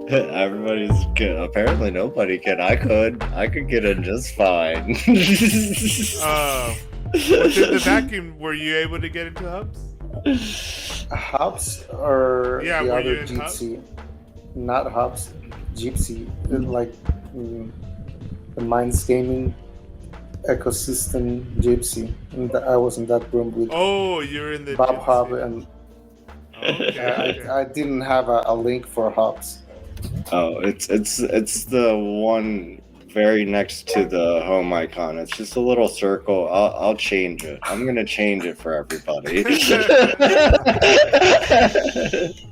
Everybody's good. Apparently nobody can. I could get in just fine. Within the vacuum, were you able to get into hubs? Hubs or Yeah, the were other you in hubs? Gypsy? Not Hubs, Gypsy. Like the Minds Gaming ecosystem Gypsy. And I was in that room with Oh, you're in the Bob Hub, gypsy. and Okay. I didn't have a link for Hubs. Oh, it's the one very next to the home icon. It's just a little circle. I'll change it. I'm gonna change it for everybody.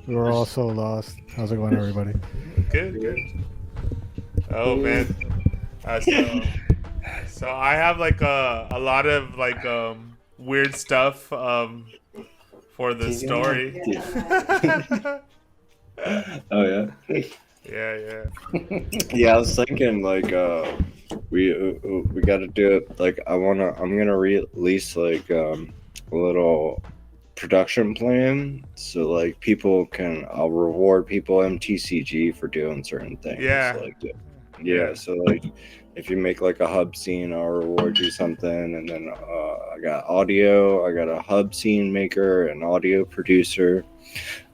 We were all so lost. How's it going, everybody? Good. Oh man. So I have like a lot of like weird stuff for the story. Oh yeah. Yeah. Yeah, I was thinking like we got to do it like I'm gonna release like a little production plan so like people can I'll reward people MTCG for doing certain things. Yeah. Yeah, so like if you make like a hub scene, I'll reward you something, and then I got audio, I got a hub scene maker, an audio producer.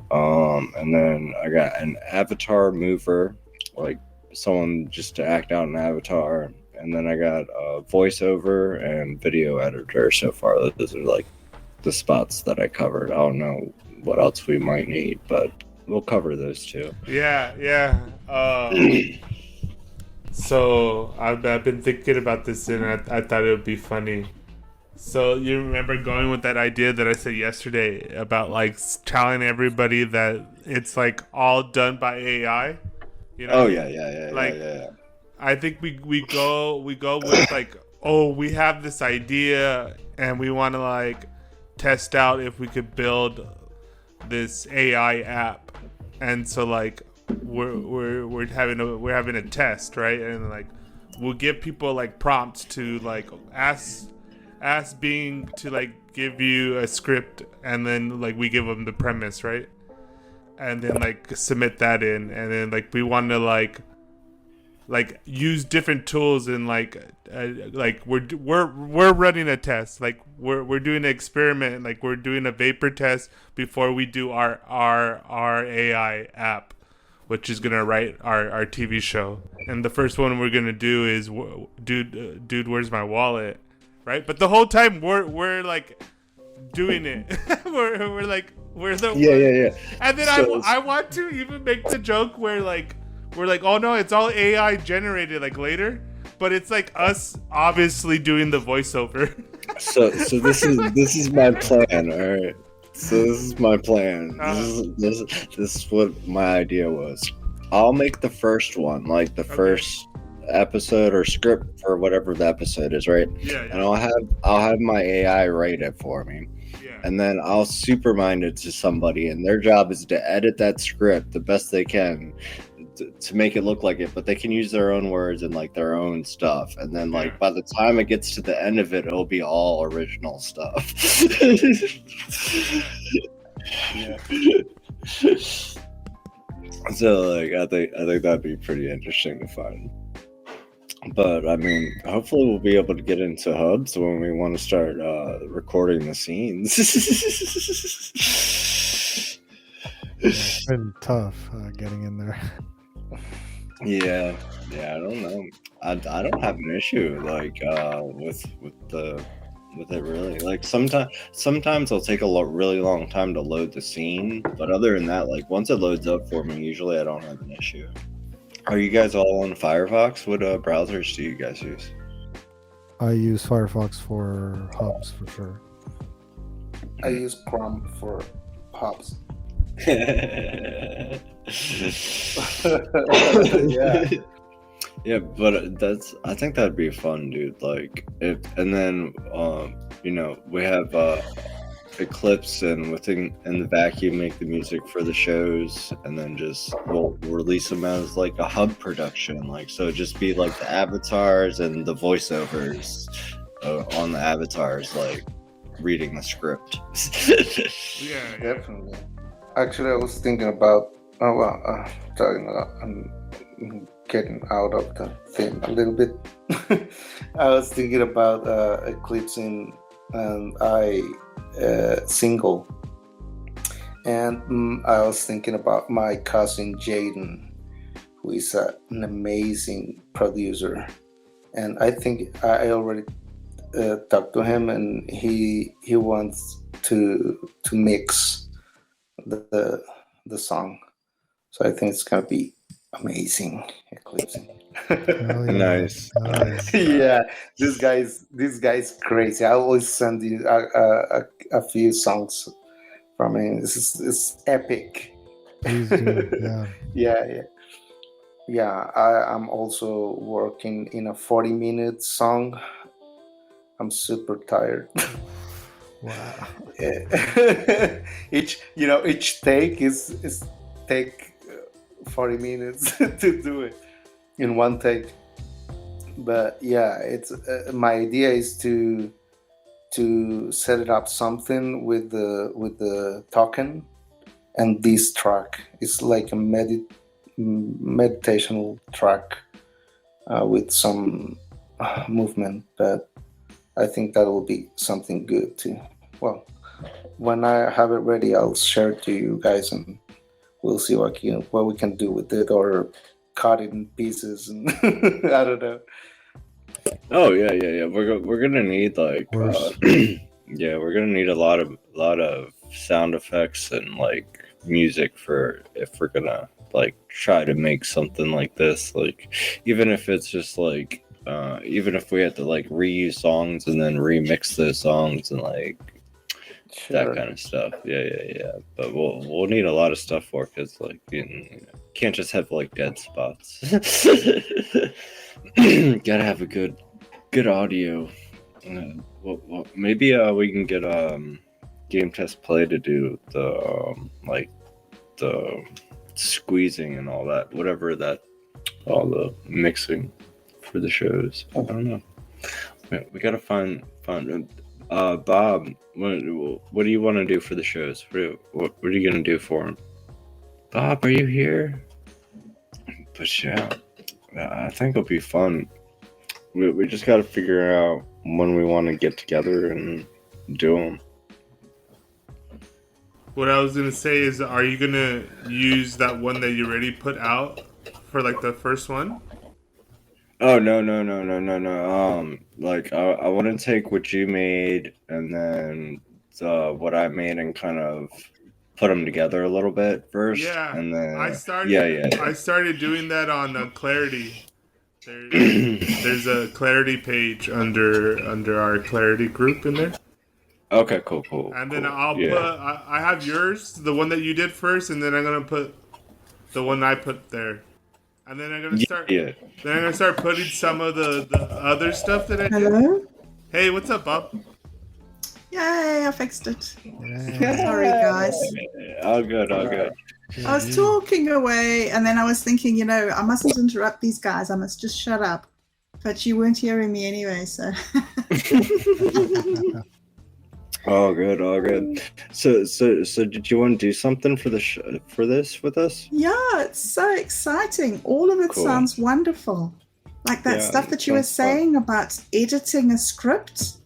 And then I got an avatar mover, like someone just to act out an avatar. And then I got a voiceover and video editor so far. Those are like the spots that I covered. I don't know what else we might need, but we'll cover those too. Yeah. So I've been thinking about this, and I thought it would be funny. So you remember going with that idea that I said yesterday about like telling everybody that it's like all done by AI? You know? Oh yeah. Like, yeah. I think we go with like, oh, we have this idea and we want to like test out if we could build this AI app, and so like we're having a test, right? And like we'll give people like prompts to like ask Bing to like give you a script, and then like we give them the premise, right? And then like submit that in, and then like we want to like use different tools, and like we're running a test, like we're doing an experiment, like we're doing a vapor test before we do our AI app, which is gonna write our TV show. And the first one we're gonna do is dude, where's my wallet? Right, but the whole time we're like doing it. we're like Yeah. And then So- I want to even make the joke where like we're like, oh no, it's all AI generated like later, but it's like us obviously doing the voiceover. So this is my plan. All right. So this is my plan. This is what my idea was. I'll make the first one, like the first episode or script for whatever the episode is, right? Yeah. And I'll have my AI write it for me. Yeah. And then I'll supermind it to somebody, and their job is to edit that script the best they can to make it look like it, but they can use their own words and like their own stuff. And then like by the time it gets to the end of it, it'll be all original stuff. Yeah. So like I think that'd be pretty interesting to find. But I mean, hopefully we'll be able to get into hubs when we want to start recording the scenes. It's been tough getting in there. Yeah, I don't know. I don't have an issue like with it really. Like sometimes it'll take a really long time to load the scene, but other than that, like once it loads up for me, usually I don't have an issue. Are you guys all on Firefox? What browsers do you guys use? I use Firefox for hubs for sure. I use Chrome for Hubs. Yeah. Yeah, but I think that'd be fun, dude. Like and then we have Eclipse, and in the vacuum make the music for the shows, and then just we'll release them as like a hub production, like so just be like the avatars and the voiceovers on the avatars, like reading the script. Yeah. Definitely. Actually, I was thinking about Oh well, talking about, I'm getting out of the theme a little bit. I was thinking about eclipsing and I single, and I was thinking about my cousin Jaden, who is an amazing producer, and I think I already talked to him, and he wants to mix the song. So I think it's gonna be amazing, eclipsing. Hell yeah. Nice. Nice. Yeah, this guy's crazy. I always send you a few songs from him. It's epic. Please do. Yeah. Yeah. I'm also working in a 40-minute song. I'm super tired. Wow. each take is take 40 minutes to do it in one take. But yeah, it's my idea is to set it up something with the token, and this track is like a meditational track with some movement. But I think that will be something good too. Well, when I have it ready, I'll share it to you guys, and we'll see what we can do with it, or cut it in pieces, and I don't know. Oh yeah. We're gonna need like Worse. yeah, we're gonna need a lot of sound effects and like music for if we're gonna like try to make something like this. Like even if it's just like even if we have to like reuse songs and then remix those songs and like that kind of stuff. Yeah. But we'll need a lot of stuff for it because like can't just have like dead spots. Gotta have a good audio. Well, maybe we can get Game Test Play to do the like the squeezing and all that, whatever that, all the mixing for the shows. I don't know. We gotta find. Bob, what do you want to do for the shows? What are you gonna do for them? Bob, are you here? But yeah, I think it'll be fun. We just got to figure out when we want to get together and do them. What I was gonna say is, are you gonna use that one that you already put out for like the first one? Oh no. Like I want to take what you made and then what I made and kind of put them together a little bit first. Yeah, And then I started. Yeah. I started doing that on Clarity. There's a Clarity page under our Clarity group in there. Okay, cool. And then I'll Yeah. put. I have yours, the one that you did first, and then I'm gonna put the one I put there. And then I'm gonna start. Yeah. Then I'm gonna start putting some of the other stuff that I did. Hello? Hey, what's up, Bob? Yay, I fixed it. Yeah. Sorry, guys. All good. I was talking away, and then I was thinking, I mustn't interrupt these guys. I must just shut up. But you weren't hearing me anyway, so. All good. So did you want to do something for for this with us? Yeah, it's so exciting. All of it Cool. sounds wonderful. Like that Yeah, stuff that you were sounds fun. saying about editing a script.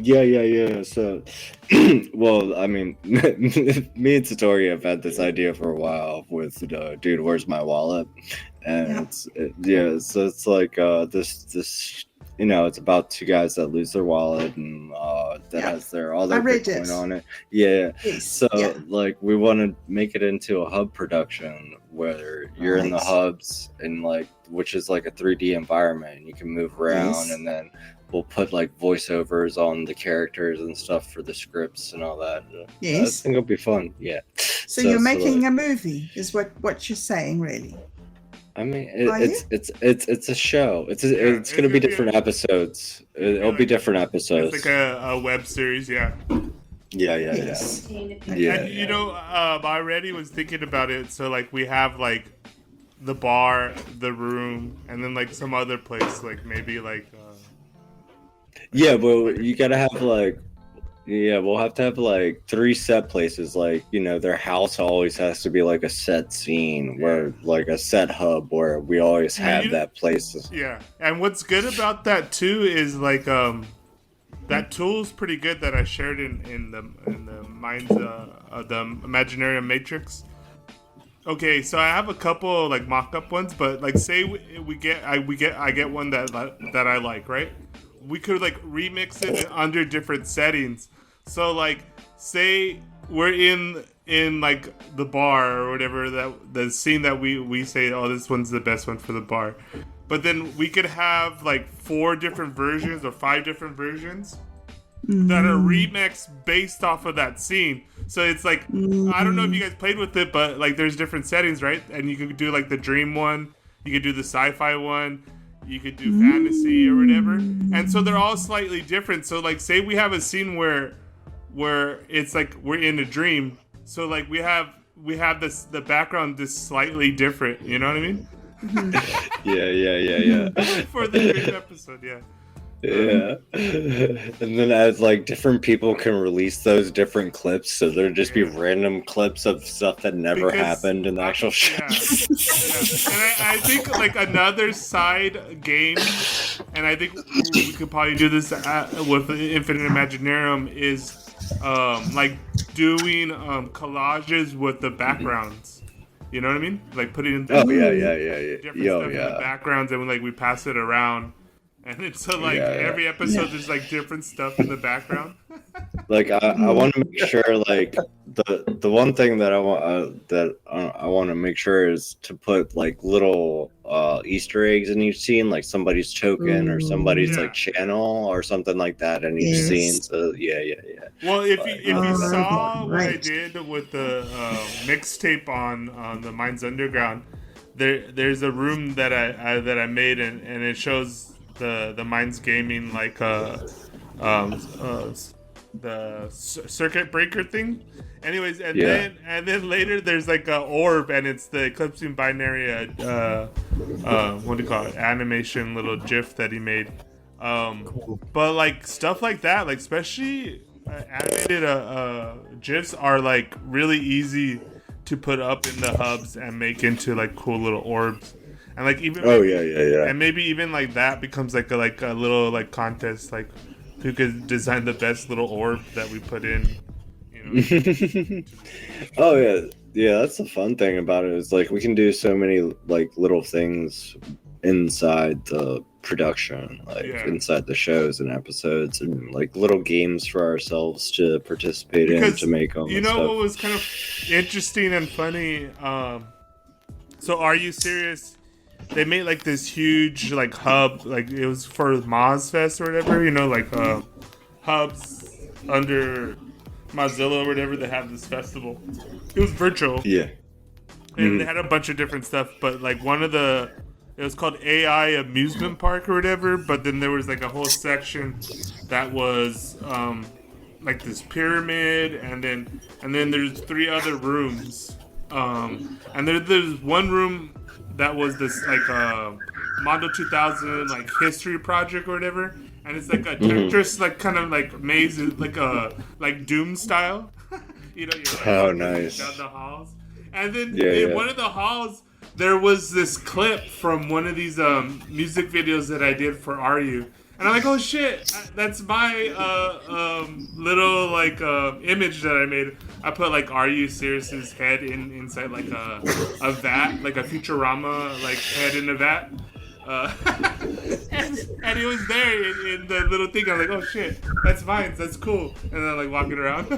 Yeah. So, well, I mean, me and Satori have had this idea for a while with dude, where's my wallet? And so it's like this. It's about two guys that lose their wallet and that has all their I read Bitcoin it. on it. Yeah. Yes. So yeah. like we want to make it into a hub production where you're in the Right. hubs and like which is like a 3D environment and you can move around Yes. and then we'll put like voiceovers on the characters and stuff for the scripts and all that. I Yes. think it'll be fun. Yeah. So you're making like, a movie, is what you're saying, really. I mean, Are it's a show. It's it's gonna be gonna be different episodes. It'll be different episodes. It's like a web series, yeah. Yeah. Yes. Yeah. And I already was thinking about it. So like we have like the bar, the room, and then like some other place, like maybe like. Yeah, but you gotta have like Yeah, we'll have to have like 3 set places. Like, their house always has to be like a set scene where like a set hub where we always have that place. Yeah. And what's good about that too is like that tool's pretty good that I shared in the minds the Imaginarium matrix. Okay, so I have a couple like mock-up ones, but like say I get one that I like, right? We could like remix it under different settings. So like say we're in like the bar or whatever, that the scene that we say, oh, this one's the best one for the bar. But then we could have like 4 different versions or 5 different versions that are remixed based off of that scene. So it's like, I don't know if you guys played with it, but like there's different settings, right? And you could do like the dream one, you could do the sci-fi one, you could do fantasy or whatever. And so they're all slightly different. So like say we have a scene where it's like we're in a dream. So like we have the background is slightly different, you know what I mean? Yeah. For the dream episode, yeah. Yeah. And then as like different people can release those different clips, so there'll just be random clips of stuff that never happened in the actual show. Yeah. And I think like another side game, and I think we could probably do this with Infinite Imaginarium, is like doing collages with the backgrounds. You know what I mean? Like putting different stuff in the backgrounds, and like we pass it around. And it's so like every episode there's like different stuff in the background. Like I want to make sure like the one thing that I want to make sure is to put like little Easter eggs in each scene, like somebody's token or somebody's like channel or something like that in each scene. So yeah. Well, if you saw what I did with the mixtape on the Minds Underground, there's a room that I made and it shows the Minds Gaming like the circuit breaker thing. Anyways, and then later there's like a orb, and it's the eclipsing binary what do you call it, animation little GIF that he made. But like stuff like that, like especially animated GIFs are like really easy to put up in the hubs and make into like cool little orbs. And like even and maybe even like that becomes like a little like contest, like who could design the best little orb that we put in, you know. Oh yeah, that's the fun thing about it, is like we can do so many like little things inside the production, like inside the shows and episodes, and like little games for ourselves to participate in, to make them. You know what was kind of interesting and funny? So Are You Serious? They made like this huge like hub, like it was for MozFest or whatever, you know, like hubs under Mozilla or whatever. They have this festival. It was virtual. Yeah. And they had a bunch of different stuff, but like it was called AI Amusement Park or whatever, but then there was like a whole section that was like this pyramid, and then there's 3 other rooms. And there's one room that was this like Mondo 2000 like history project or whatever, and it's like a Tetris like kind of like maze, like Doom style. You know, you're nice. Down the halls, and then in one of the halls there was this clip from one of these music videos that I did for Are You. And I'm like, oh shit, that's my little like image that I made. I put like Are You Serious's head inside like a vat, like a Futurama like head in a vat. And it was there in the little thing. I'm like, oh shit, that's mine. That's cool. And then like walking around.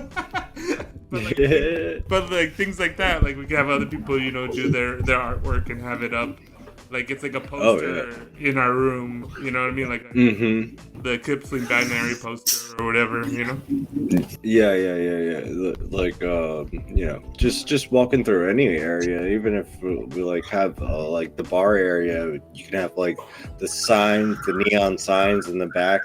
but like things like that, like we can have other people, you know, do their artwork and have it up. Like it's like a poster in our room, you know what I mean? Like the Kipling binary poster or whatever, you know? Yeah. Like you know, just walking through any area, even if we like have like the bar area, you can have like the signs, the neon signs in the back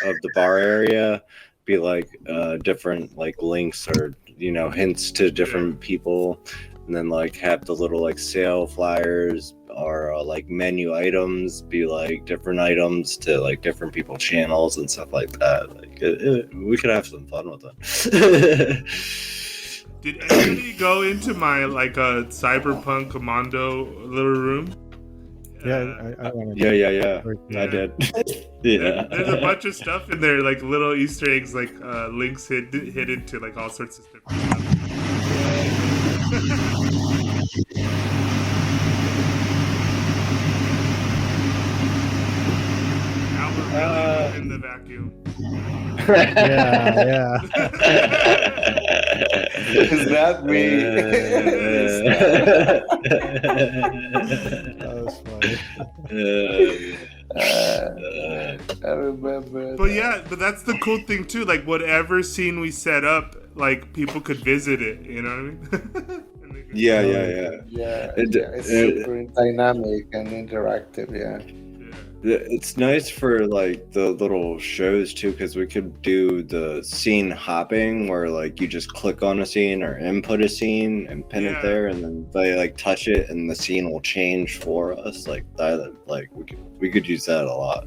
of the bar area be like different like links or, you know, hints to different people, and then like have the little like sale flyers our like menu items be like different items to like different people's channels and stuff like that. Like we could have some fun with it. Did anybody go into my like a Cyberpunk commando little room? Yeah, I went in. Yeah. Yeah. I did. Yeah. There's a bunch of stuff in there, like little Easter eggs, like links hidden to like all sorts of stuff. Albert really in the vacuum. Yeah. It's not me. That was funny. I remember. But yeah, but that's the cool thing too. Like whatever scene we set up, like people could visit it. You know what I mean? Yeah. Yeah, it's super dynamic and interactive. Yeah. It's nice for like the little shows too, because we could do the scene hopping where like you just click on a scene or input a scene and pin it there, and then they like touch it and the scene will change for us. Like that, like we could use that a lot.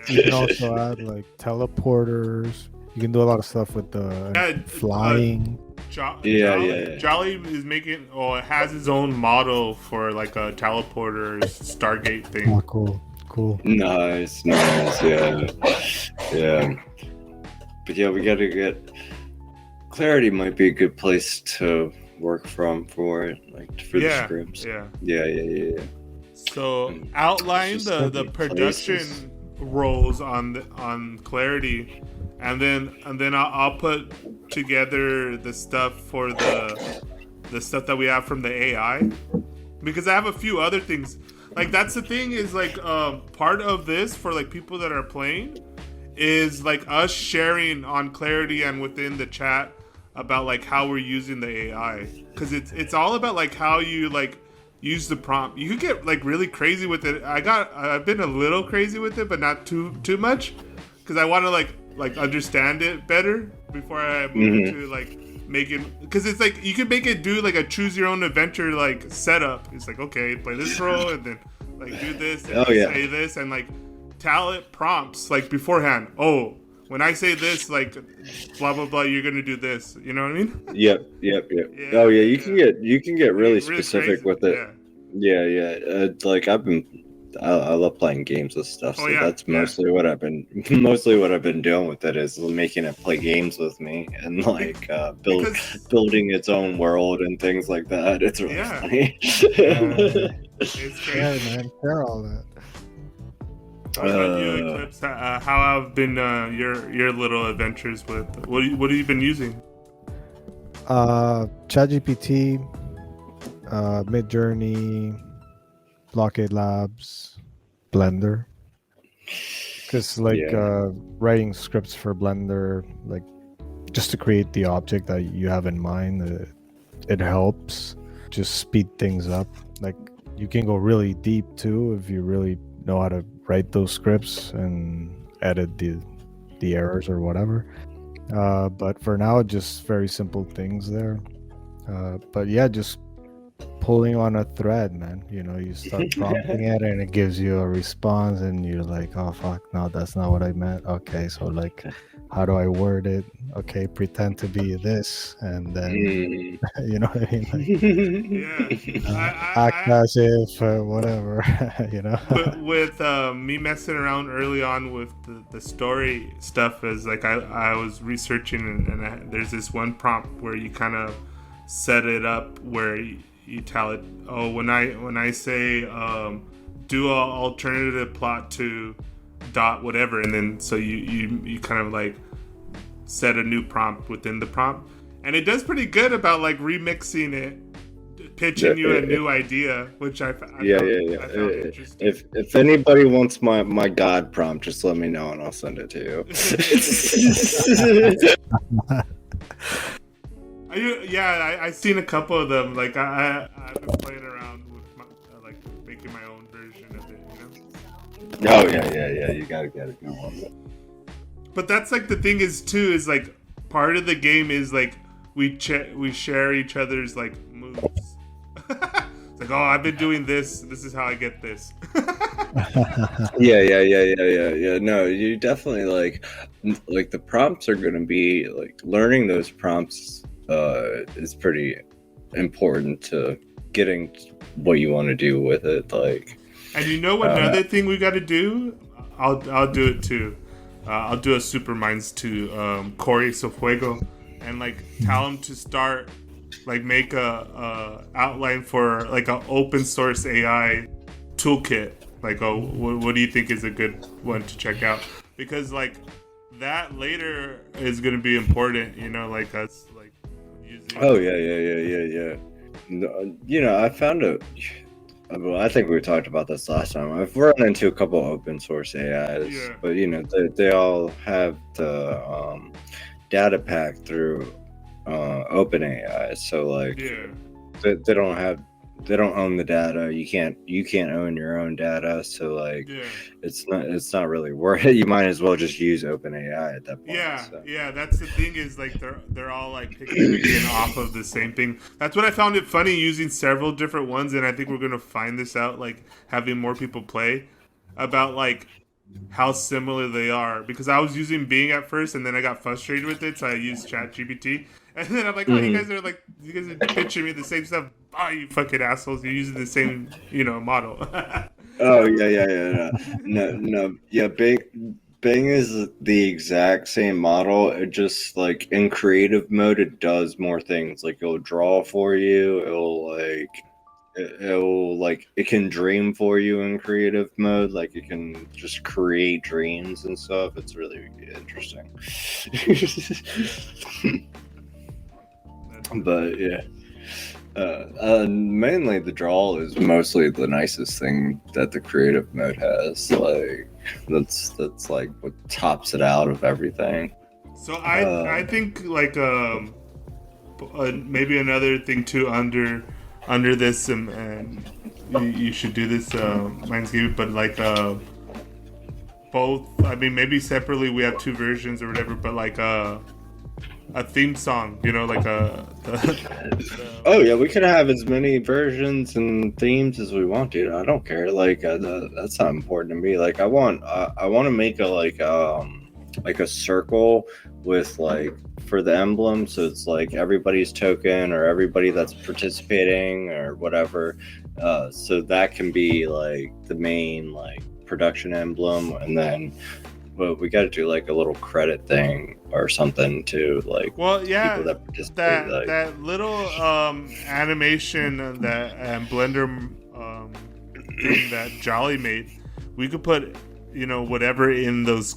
You can also add like teleporters. You can do a lot of stuff with the flying. Jolly is making, has his own model for like a teleporter Stargate thing. Oh, cool. Nice, yeah. But yeah, we gotta get Clarity. Might be a good place to work from for it, like for the scripts. Yeah. So outline the production roles on Clarity, and then I'll put together the stuff for the stuff that we have from the AI, because I have a few other things. Like that's the thing is like part of this for like people that are playing is like us sharing on Clarity and within the chat about like how we're using the AI, because it's all about like how you like use the prompt. You could get like really crazy with it. I've been a little crazy with it, but not too much, because I want to like understand it better before I move to like make it, because it's like you can make it do like a choose your own adventure like setup. It's like, okay, play this role and then like do this and say this, and like tell it prompts like beforehand. Oh, when I say this, like blah blah blah, you're gonna do this. You know what I mean? Yep. Oh yeah, you can get really specific with it. Yeah. Like I love playing games with stuff, so that's mostly what I've been doing with it, is making it play games with me and like building its own world and things like that. It's really funny. It's great. Yeah, man, share all that. How about you, Eclipse? How have been your little adventures with what have you been using? ChatGPT, Midjourney, Blockade Labs, Blender. Because writing scripts for Blender, like just to create the object that you have in mind, it helps just speed things up. Like you can go really deep too if you really know how to write those scripts and edit the errors or whatever. But for now, just very simple things there. But yeah, just pulling on a thread, man. You know, you start prompting it and it gives you a response and you're like, oh fuck, no, that's not what I meant. Okay, so like how do I word it? Okay, pretend to be this, and then you know what I mean? Like, act as if whatever, you know. But with me messing around early on with the story stuff, is like I was researching and there's this one prompt where you kind of set it up where you tell it, oh, when I say do a alternative plot to dot whatever, and then so you kind of like set a new prompt within the prompt, and it does pretty good about like remixing it, pitching you a new idea, which I found interesting. If anybody wants my God prompt, just let me know and I'll send it to you. I've seen a couple of them. Like I've been playing around with like making my own version of it, you know? Oh yeah. You gotta get it going. But that's like the thing is like part of the game is like we share each other's like moves. It's like, like, oh, I've been doing this. This is how I get this. Yeah. No, you definitely like the prompts are going to be like learning those prompts is pretty important to getting what you want to do with it. Like, and you know what? Another thing we got to do. I'll do it too. I'll do a super minds to Corey Sofuego, and like tell him to start like make a outline for like an open source AI toolkit. Like, what do you think is a good one to check out? Because like that later is going to be important. You know, like us like using. Oh yeah. No, you know, I found a. Well, I think we talked about this last time. I've run into a couple open source AIs, but you know, they all have the data pack through OpenAI. So like, they don't own the data. You can't own your own data. So like, it's not really worth it. You might as well just use OpenAI at that point. Yeah. That's the thing is like they're all like picking off of the same thing. That's what I found it funny using several different ones, and I think we're gonna find this out like having more people play about like how similar they are. Because I was using Bing at first, and then I got frustrated with it, so I used ChatGPT. And then I'm like, oh, you guys are pitching me the same stuff. Oh, you fucking assholes! You're using the same, model. Oh yeah. No. Yeah, Bing is the exact same model. It just like in creative mode, it does more things. Like it'll draw for you. It can dream for you in creative mode. Like it can just create dreams and stuff. It's really interesting. But yeah, mainly the draw is mostly the nicest thing that the creative mode has. Like that's like what tops it out of everything. So I think like maybe another thing too under this and you should do this Mindscape, but like both. I mean, maybe separately we have two versions or whatever, but like a theme song, like oh yeah, we can have as many versions and themes as we want, dude. I don't care. Like that's not important to me. Like I want to make a circle with like for the emblem, so it's like everybody's token or everybody that's participating or whatever. So that can be like the main like production emblem, and then. But we got to do like a little credit thing or something to like. Well, yeah, people that participate. That little animation that Blender thing that Jolly made, we could put whatever in those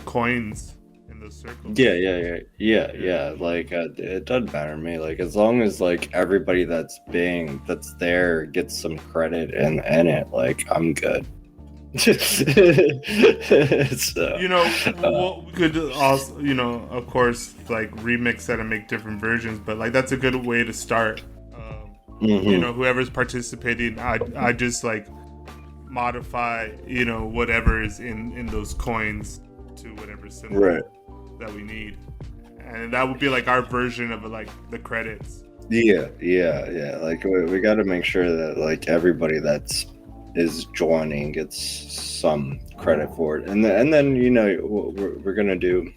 coins in those circles. Yeah. Like it doesn't matter to me. Like as long as like everybody that's there gets some credit in it, like I'm good. So, we could also, of course, like remix that and make different versions, but like that's a good way to start. Whoever's participating, I just like modify, whatever is in those coins to whatever symbol that we need, and that would be like our version of like the credits. Yeah. Like we got to make sure that like everybody is joining gets some credit for it, and then we're gonna do.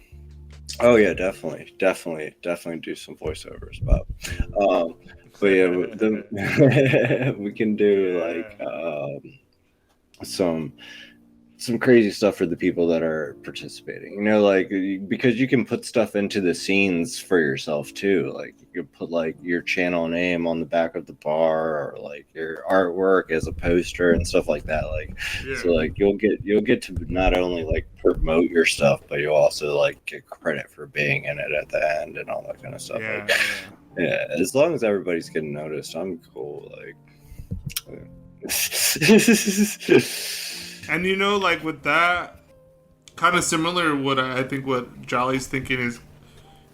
Oh yeah, definitely do some voiceovers, Bob. But yeah, we can do like some crazy stuff for the people that are participating, like because you can put stuff into the scenes for yourself too. Like you could put like your channel name on the back of the bar or like your artwork as a poster and stuff like that. Like so like you'll get to not only like promote your stuff, but you'll also like get credit for being in it at the end and all that kind of stuff. Yeah, as long as everybody's getting noticed, I'm cool. Like And like with that, kind of similar. What Jolly's thinking is,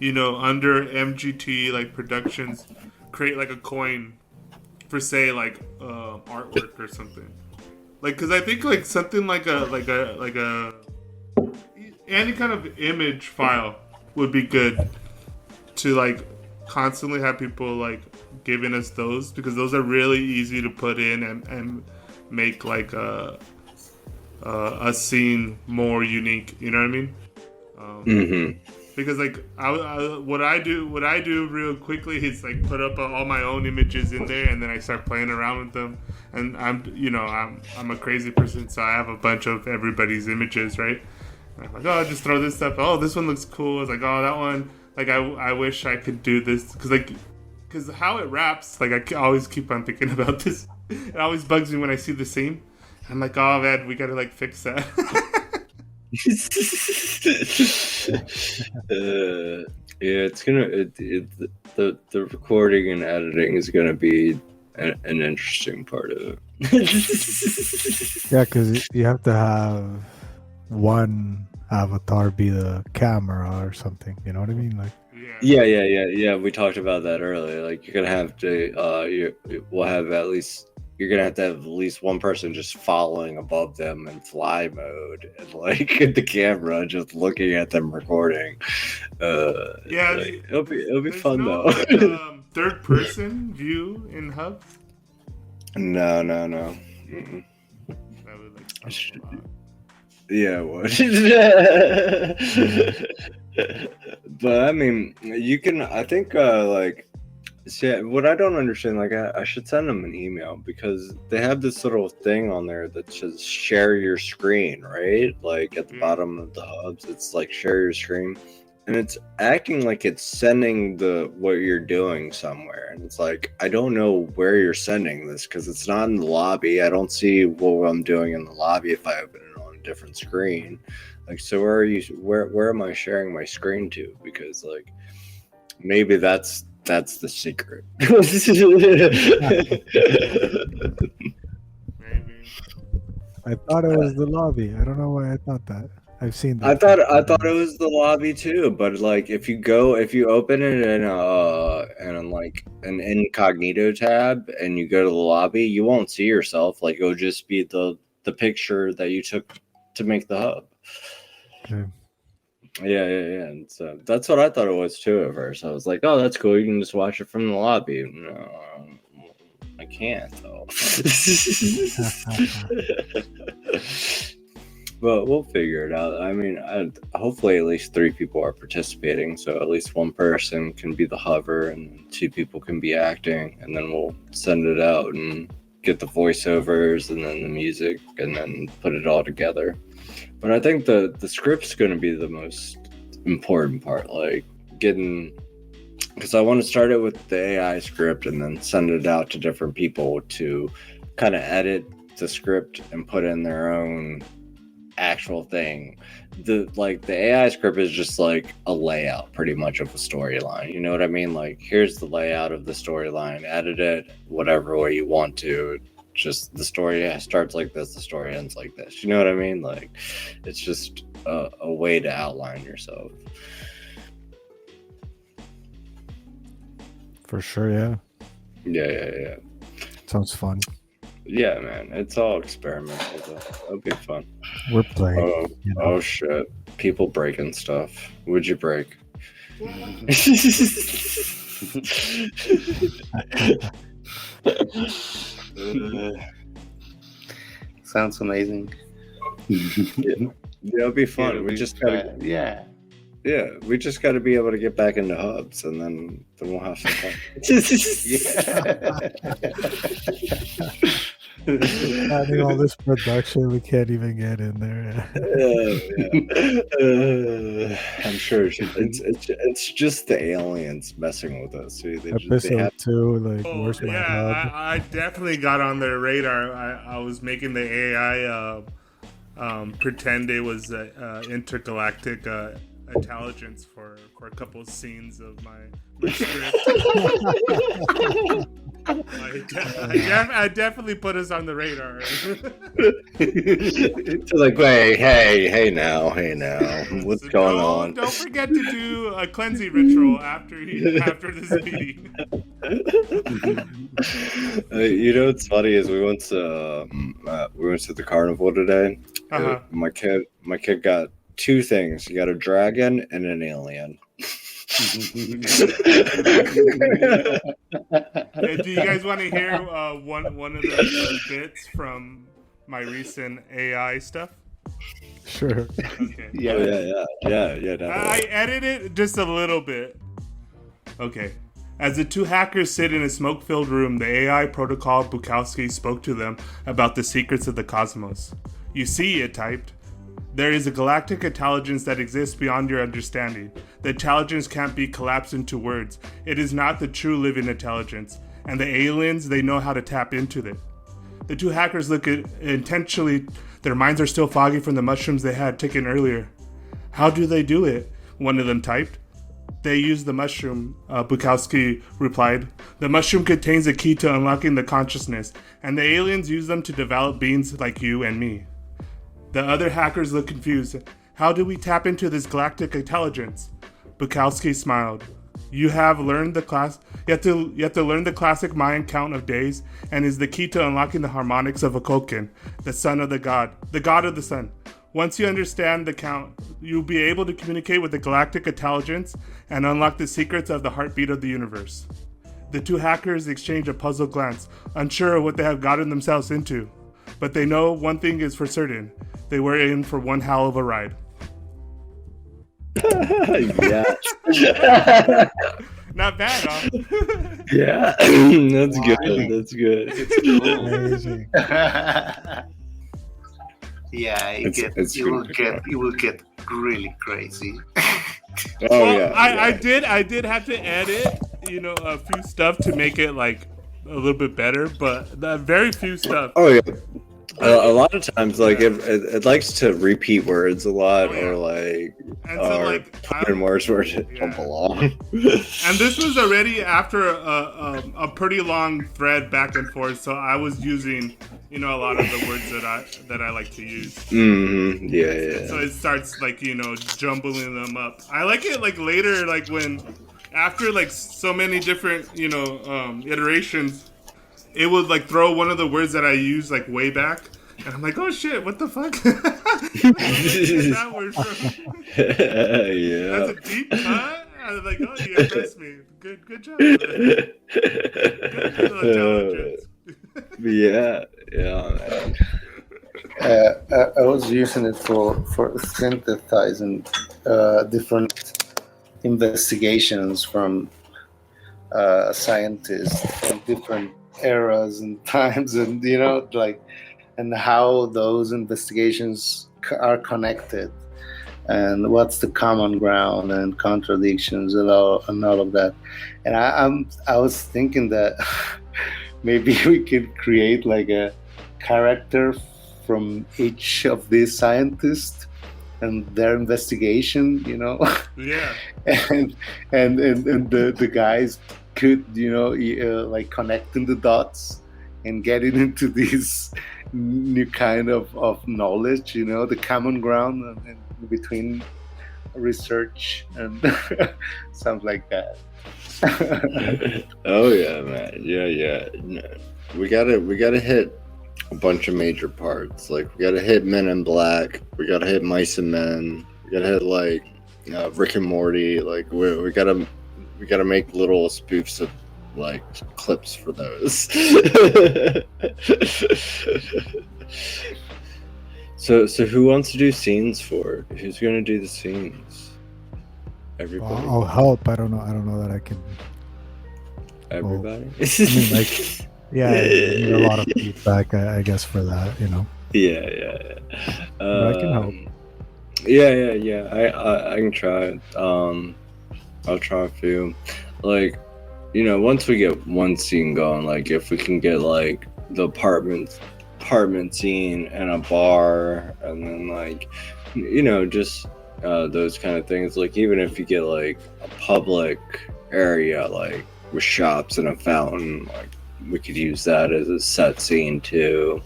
under MGT like productions, create like a coin for say like artwork or something. Like, cause I think like something like a any kind of image file would be good to like constantly have people like giving us those, because those are really easy to put in and make like a scene more unique. You know what I mean? Because like what I do real quickly is like put up all my own images in there, and then I start playing around with them. And I'm a crazy person, so I have a bunch of everybody's images, right? And I'm like, oh, just throw this stuff. Oh, this one looks cool. It's like, oh, that one. Like I wish I could do this, because how it wraps. Like I always keep on thinking about this. It always bugs me when I see the scene. I'm like, oh man, we gotta like fix that. It's gonna the recording and editing is gonna be an interesting part of it. Yeah, because you have to have one avatar be the camera or something. You know what I mean? Like, yeah. We talked about that earlier. Like you're gonna have to you're gonna have to have at least one person just following above them in fly mode, and like the camera just looking at them recording. Like, it'll be fun though. Third person view in Hub? No. That would like Yeah, what? But I mean, you can. I think see, what I don't understand, like I should send them an email, because they have this little thing on there that says share your screen, right? Like at the bottom of the hubs, it's like share your screen, and it's acting like it's sending what you're doing somewhere, and it's like, I don't know where you're sending this, because it's not in the lobby. I don't see what I'm doing in the lobby if I open it on a different screen. Like, so where am I sharing my screen to? Because like maybe that's the secret. maybe. I thought it was the lobby. I don't know why I thought that. I've seen that. I thought it was the lobby too, but like if you open it in like an incognito tab and you go to the lobby, you won't see yourself. Like it'll just be the picture that you took to make the hub. Okay. Yeah. And so that's what I thought it was too at first. I was like, oh, that's cool. You can just watch it from the lobby. No, I can't though. But we'll figure it out. I mean, hopefully at least 3 people are participating. So at least one person can be the hover and 2 people can be acting. And then we'll send it out and get the voiceovers and then the music and then put it all together. But I think the script's going to be the most important part, like because I want to start it with the AI script and then send it out to different people to kind of edit the script and put in their own actual thing. The AI script is just like a layout pretty much of a storyline. You know what I mean? Like, here's the layout of the storyline, edit it whatever way you want to. Just the story starts like this, the story ends like this. You know what I mean? Like, it's just a way to outline yourself. For sure, yeah. Yeah. Sounds fun. Yeah, man. It's all experimental, though. It'll be fun. We're playing. Oh, shit. People breaking stuff. Would you break? Sounds amazing. Yeah, it'll be fun. We just gotta, we just gotta be able to get back into hubs, and then we'll have some fun. Having all this production, we can't even get in there. I'm sure it's just the aliens messing with us. Episode 2, like, where's my hub? I definitely got on their radar. I was making the AI pretend it was intergalactic intelligence for a couple of scenes of my script. I definitely put us on the radar. It's like, hey now, what's going on? Don't forget to do a cleansing ritual after this meeting. What's funny is we went to the carnival today. My kid got 2 things. He got a dragon and an alien. Do you guys want to hear one of the bits from my recent AI stuff? Sure. Okay. Yeah. Yeah. Definitely. I edited just a little bit. Okay. As the two hackers sit in a smoke-filled room, the AI protocol Bukowski spoke to them about the secrets of the cosmos. You see, it typed, there is a galactic intelligence that exists beyond your understanding. The intelligence can't be collapsed into words. It is not the true living intelligence. And the aliens, they know how to tap into it. The two hackers look at intentionally. Their minds are still foggy from the mushrooms they had taken earlier. How do they do it? One of them typed. They use the mushroom, Bukowski replied. The mushroom contains a key to unlocking the consciousness, and the aliens use them to develop beings like you and me. The other hackers look confused. How do we tap into this galactic intelligence? Bukowski smiled. You have to learn the classic Mayan count of days, and is the key to unlocking the harmonics of Akoken, the son of the god of the sun. Once you understand the count, you'll be able to communicate with the galactic intelligence and unlock the secrets of the heartbeat of the universe. The two hackers exchange a puzzled glance, unsure of what they have gotten themselves into. But they know one thing is for certain. They were in for one hell of a ride. Yeah. Not bad, huh? Yeah. That's good. That's good. It's cool. Amazing. Yeah, it will get really crazy. Oh yeah. I did have to edit, a few stuff to make it like a little bit better, but very few stuff. Oh yeah. A lot of times, like it likes to repeat words a lot, or like, And so, or like, put in words where it don't belong. And this was already after a pretty long thread back and forth, so I was using, a lot of the words that I like to use. Mm-hmm. Yeah. So it starts like, jumbling them up. I like it like later, like when after like so many different, iterations, it would like throw one of the words that I used like way back, and I'm like, oh shit, what the fuck? Where did that word from? Yeah. That's a deep cut. I was like, oh, you impressed me. Good job. Good intelligence. Yeah, man. I was using it for synthesizing different investigations from scientists from different eras and times, and and how those investigations are connected, and what's the common ground and contradictions and all of that. And I was thinking that maybe we could create like a character from each of these scientists and their investigation, Yeah. and the guys could, like connecting the dots and getting into this new kind of knowledge, the common ground and between research and something like that. Oh yeah, man. Yeah. No, we gotta hit a bunch of major parts. Like we gotta hit Men in Black. We gotta hit Mice and Men. We gotta hit like Rick and Morty. Like we gotta make little spoofs of like clips for those. So who wants to do scenes for it? Who's gonna do the scenes? Everybody. I'll help. I don't know that I can. Everybody. Yeah, you need a lot of feedback, I guess, for that. Yeah. But I can help. Yeah. I can try. I'll try a few. Like, once we get one scene going, like if we can get like the apartment scene and a bar, and then like, just those kind of things. Like even if you get like a public area, like with shops and a fountain, like we could use that as a set scene too.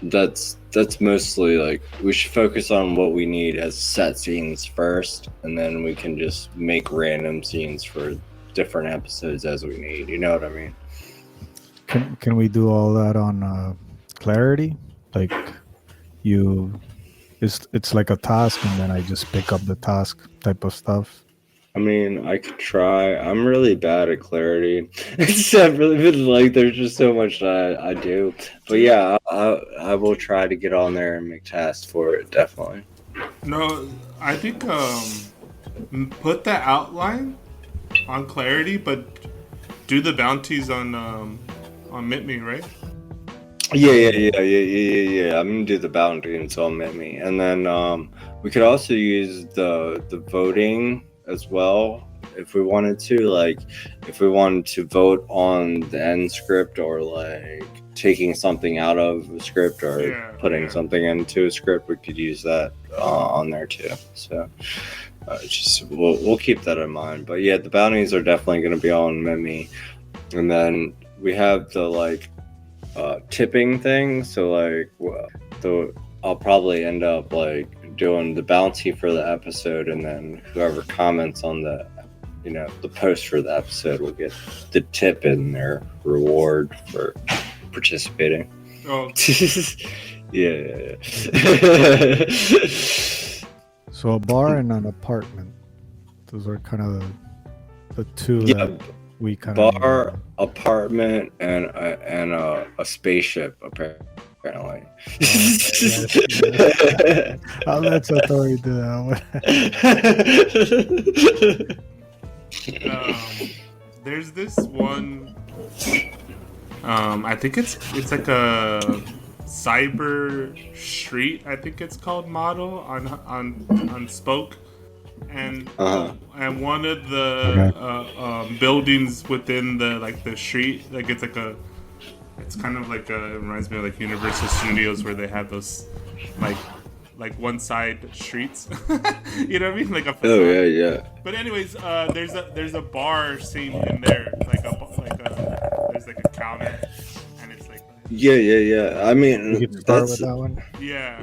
That's mostly like we should focus on what we need as set scenes first, and then we can just make random scenes for different episodes as we need. You know what I mean? Can we do all that on Clarity? Like it's like a task, and then I just pick up the task type of stuff. I mean, I could try. I'm really bad at clarity. I've really been like, there's just so much that I do. But yeah, I will try to get on there and make tasks for it. Definitely. No, I think put the outline on clarity, but do the bounties on Mit.me, right? Yeah. I'm gonna do the boundary until me, and then we could also use the voting as well if we wanted to. Like, if we wanted to vote on the end script, or like taking something out of a script, or putting something into a script, we could use that on there too. So just we'll keep that in mind. But yeah, the bounties are definitely going to be on me, and then we have the like tipping thing. So like I'll probably end up like doing the bounty for the episode, and then whoever comments on the the post for the episode will get the tip in their reward for participating. Oh. Yeah. So a bar and an apartment. Those are kind of the two that we kind of bar, apartment, and a spaceship apparently. I'll let Satori do that one. There's this one. I think it's like a cyber street. I think it's called model on Spoke, and one of the buildings within the street, like it's kind of like it reminds me of like Universal Studios, where they have those like one side streets. You know what I mean? Like a facade. Oh yeah. But anyways, there's a bar scene in there, there's like a counter, and it's like yeah. I mean, you can start with that one. Yeah.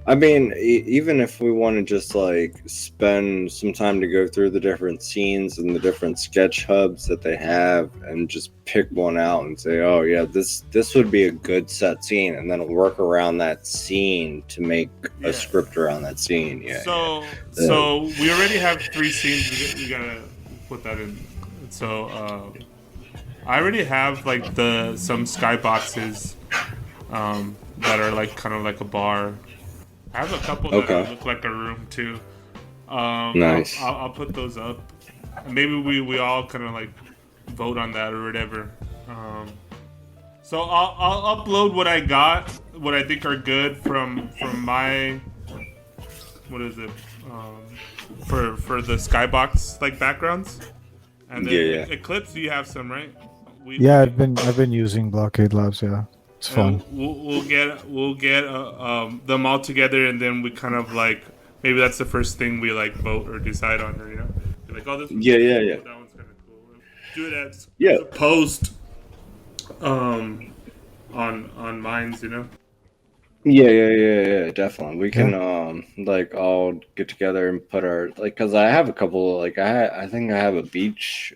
I mean, even if we want to just like spend some time to go through the different scenes and the different sketch hubs that they have, and just pick one out and say, oh yeah, this would be a good set scene, and then work around that scene to make a script around that scene. So we already have 3 scenes. We gotta put that in. So I already have like some skyboxes that are like kind of like a bar. I have a couple that look like a room too. Nice. I'll put those up. Maybe we all kind of like vote on that or whatever. So I'll upload what I got, what I think are good from my, what is it, for the skybox like backgrounds. And then Eclipse, you have some, right? I've been using Blockade Labs. Yeah, it's fun. We'll get them all together, and then we kind of like, maybe that's the first thing we like vote or decide on, or be like, oh, this one's cool, that one's kind of cool. Do it as a post on Minds, Yeah, definitely. We can like all get together and put our because I have a couple I think I have a beach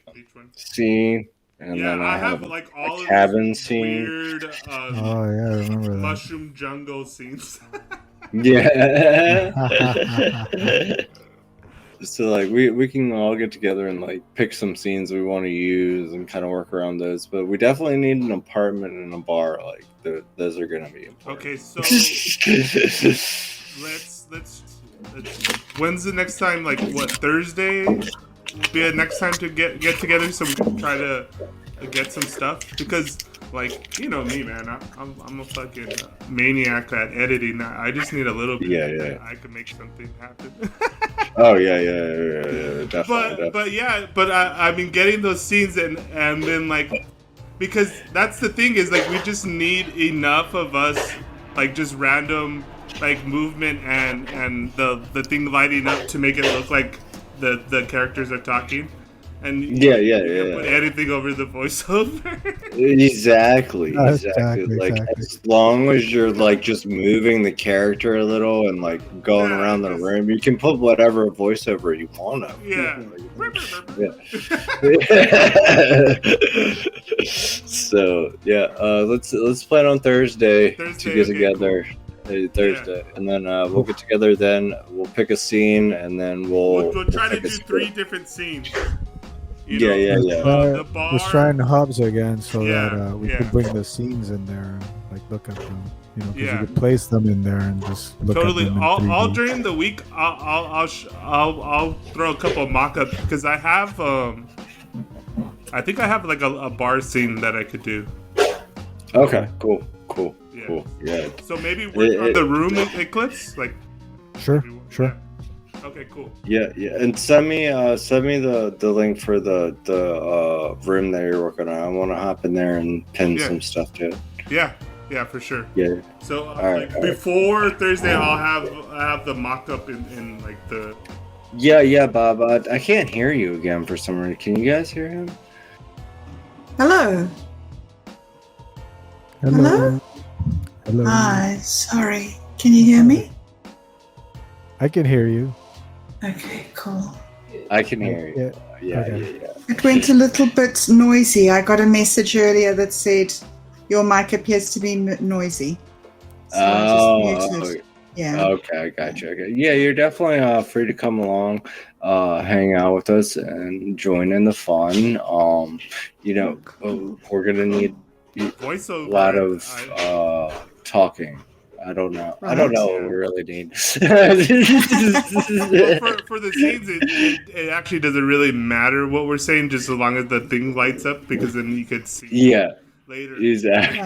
scene, and then I have like all a cabin of scene. Weird I remember that. mushroom jungle scenes. Yeah. So like we can all get together and like pick some scenes we want to use and kind of work around those, but we definitely need an apartment and a bar. Like those are gonna be important. Okay, so let's when's the next time? Like what, Thursday? Be a next time to get together so we can try to get some stuff, because like, you know me, man, I'm a fucking maniac at editing. I just need a little bit. Yeah. I can make something happen. Oh yeah, definitely. But I've been getting those scenes and then like, because that's the thing is like we just need enough of us, like just random like movement and the thing lighting up to make it look like the characters are talking. And put anything over the voiceover. Exactly. Like as long as you're like just moving the character a little and like going around the room, you can put whatever voiceover you want to. So let's plan on Thursday to get together. Thursday, and then we'll get together. Then we'll pick a scene, and then We'll try to pick a do script. 3 different scenes. Yeah. The bar. Let's try in the hubs again so Yeah, that we yeah. can bring the scenes in there and like look at them. You know, because Yeah. you can place them in there and just look Totally. at them in All 3D. during the week, I'll throw a couple of mock-ups because I have I think I have like a bar scene that I could do. Okay, cool. Yeah. Yeah. So maybe work on the room eclipse, like. Sure. Yeah. Okay, cool. Yeah, and send me the link for the room that you're working on. I want to hop in there and pin some stuff to it. Yeah, for sure. Yeah. So right. before Thursday, I'll have the mock-up in like the. Yeah, Bob. I can't hear you again for some reason. Can you guys hear him? Hello. Hello? Hello. Hi. Sorry. Can you hear me? I can hear you. Okay, cool. I can hear you. Yeah. It went a little bit noisy. I got a message earlier that said your mic appears to be noisy. So I just muted. Yeah. Okay, I got you. Okay. Yeah, you're definitely free to come along, hang out with us, and join in the fun. We're gonna need voiceover. A lot of talking. I don't know. Right. I don't know what we really need. Well, for the scenes, it actually doesn't really matter what we're saying, just as long as the thing lights up, because then you could see. Yeah. Later. Exactly.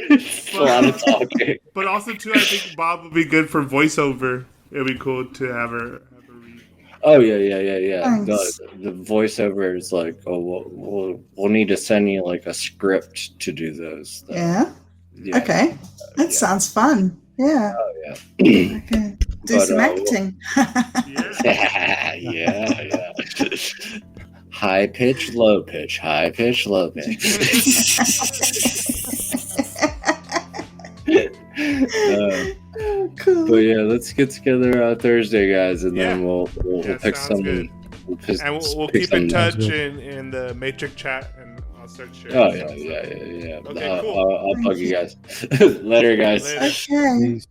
It's a lot of talking. But also too, I think Bob would be good for voiceover. It'd be cool to have her read. Oh yeah. Thanks. The voiceover is like, we'll need to send you like a script to do those. Though. Yeah. Yeah. Okay. That sounds fun. Yeah. Oh yeah. Okay. Do some acting. Yeah. High pitch, low pitch. High pitch, low pitch. Cool. But yeah, let's get together Thursday, guys, and then we'll pick sounds some. good. We'll keep in touch in the Matrix chat, and I'll start sharing. Oh yeah. Okay, cool. I'll bug you guys. Later, guys. Later. Okay. Peace.